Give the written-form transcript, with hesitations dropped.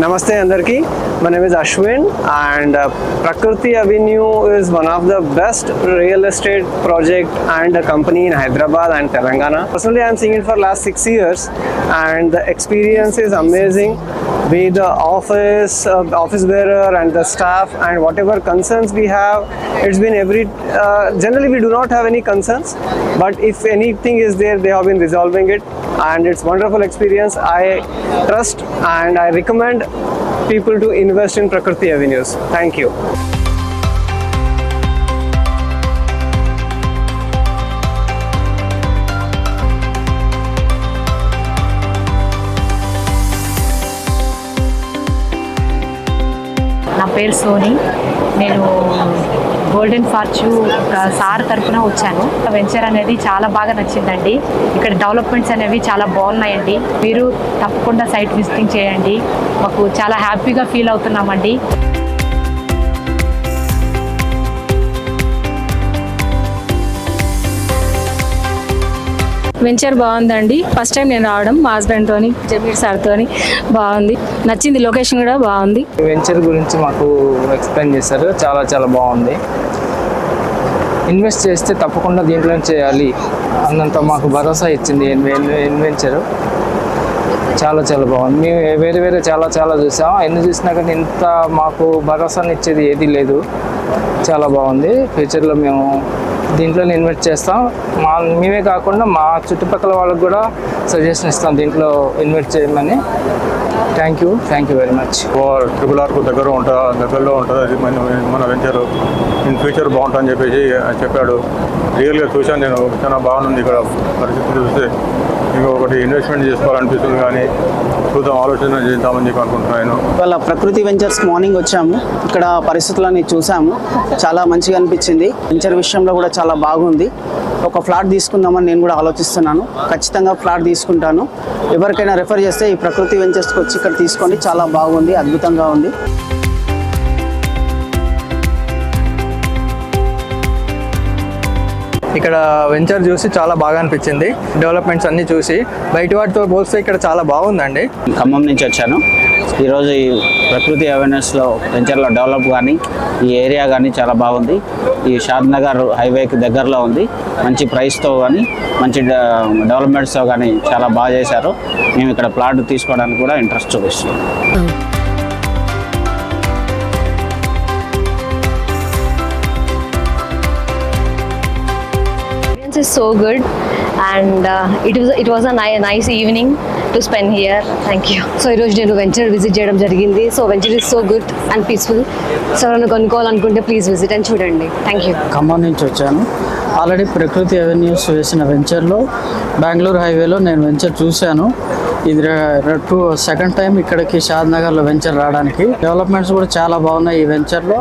Namaste Andarki. My name is Ashwin and Prakriti Avenue is one of the best real estate project and a company in Hyderabad and Telangana. Personally, I am seeing it for last 6 years and the experience is amazing with the office bearer and the staff and whatever concerns we have. It's been generally we do not have any concerns, but if anything is there, they have been resolving it and it's wonderful experience. I trust and I recommend people to invest in Prakriti Avenues. Thank you. నా పేరు సోని. నేను golden fortune sir తరఫున వచ్చాను. Venture అనేది చాలా బాగా నచ్చిందండి. ఇక్కడ డెవలప్మెంట్స్ అనేవి చాలా బాగున్నాయండి. మీరు తప్పకుండా సైట్ విజిటింగ్ చేయండి. మాకు చాలా హ్యాపీగా ఫీల్ అవుతున్నామండి. వెంచర్ బాగుందండి. ఫస్ట్ టైం నేను రావడం మా హస్బెండ్తో, జమీర్ సార్తో బాగుంది, నచ్చింది. లొకేషన్ కూడా బాగుంది. వెంచర్ గురించి మాకు ఎక్స్ప్లెయిన్ చేశారు. చాలా బాగుంది. ఇన్వెస్ట్ చేస్తే తప్పకుండా దీంట్లో చేయాలి అన్నంత మాకు భరోసా ఇచ్చింది ఇన్వెంచరు. చాలా బాగుంది. మేము వేరే చాలా చూసాం. ఎన్ని చూసినా కానీ ఇంత మాకు భరోసాని ఇచ్చేది ఏదీ లేదు. చాలా బాగుంది. ఫ్యూచర్లో మేము దీంట్లో ఇన్వెస్ట్ చేస్తాం. మేమే కాకుండా మా చుట్టుపక్కల వాళ్ళకి కూడా సజెషన్ ఇస్తాం దీంట్లో ఇన్వెస్ట్ చేయమని. Thank you very much. Triple దగ్గరలో ఉంటుంది అది మన వెంచర్. ఇన్ ఫ్యూచర్ బాగుంటుందని చెప్పేసి చెప్పాడు. రియల్గా చూశాను నేను. చాలా బాగుంది. ఇక్కడ పరిస్థితి చూస్తే ఇంకొకటి ఇన్వెస్ట్మెంట్ చేసుకోవాలనిపిస్తుంది, కానీ చూద్దాం, ఆలోచన చేద్దామని చెప్పి అనుకుంటున్నాను. ఇవాళ ప్రకృతి వెంచర్స్ మార్నింగ్ వచ్చాము. ఇక్కడ పరిస్థితులన్నీ చూసాము. చాలా మంచిగా అనిపించింది. వెంచర్ విషయంలో కూడా చాలా బాగుంది. ఒక ఫ్లాట్ తీసుకుందామని నేను కూడా ఆలోచిస్తున్నాను. ఖచ్చితంగా ఫ్లాట్ తీసుకుంటాను. ఎవరికైనా రెఫర్ చేస్తే ఈ ప్రకృతి వెంచర్స్కి వచ్చి ఇక్కడ తీసుకోండి. చాలా బాగుంది, అద్భుతంగా ఉంది. ఇక్కడ వెంచర్ చూసి చాలా బాగా అనిపించింది. డెవలప్మెంట్స్ అన్నీ చూసి బయట వాటితో పోలిస్తే ఇక్కడ చాలా బాగుందండి. ఖమ్మం నుంచి వచ్చాను. ఈరోజు ఈ ప్రకృతి అవేర్నెస్లో వెంచర్లో డెవలప్ కానీ ఈ ఏరియా కానీ చాలా బాగుంది. ఈ షాద్ నగర్ హైవేకి దగ్గరలో ఉంది. మంచి ప్రైస్తో కానీ మంచి డెవలప్మెంట్స్తో కానీ చాలా బాగా చేశారు. మేము ఇక్కడ ప్లాట్ తీసుకోవడానికి కూడా ఇంట్రెస్ట్ చూపిస్తున్నాం. Is so good and it was a nice evening to spend here. Thank you. So ఈరోజు నేను వెంచర్ విజిట్ చేయడం జరిగింది. So venture is so good and peaceful. So ఎవరైనా కొనుక్కోవాలనుకుంటే ప్లీజ్ విజిట్ అండ్ చూడండి. Thank you. ఖమ్మం నుంచి వచ్చాను. ఆల్రెడీ ప్రకృతి అవెన్యూస్ వేసిన వెంచర్లో బెంగళూరు హైవేలో నేను వెంచర్ చూశాను. ఇది సెకండ్ టైం ఇక్కడికి షాద్ నగర్లో వెంచర్ రావడానికి. డెవలప్మెంట్స్ కూడా చాలా బాగున్నాయి ఈ వెంచర్లో.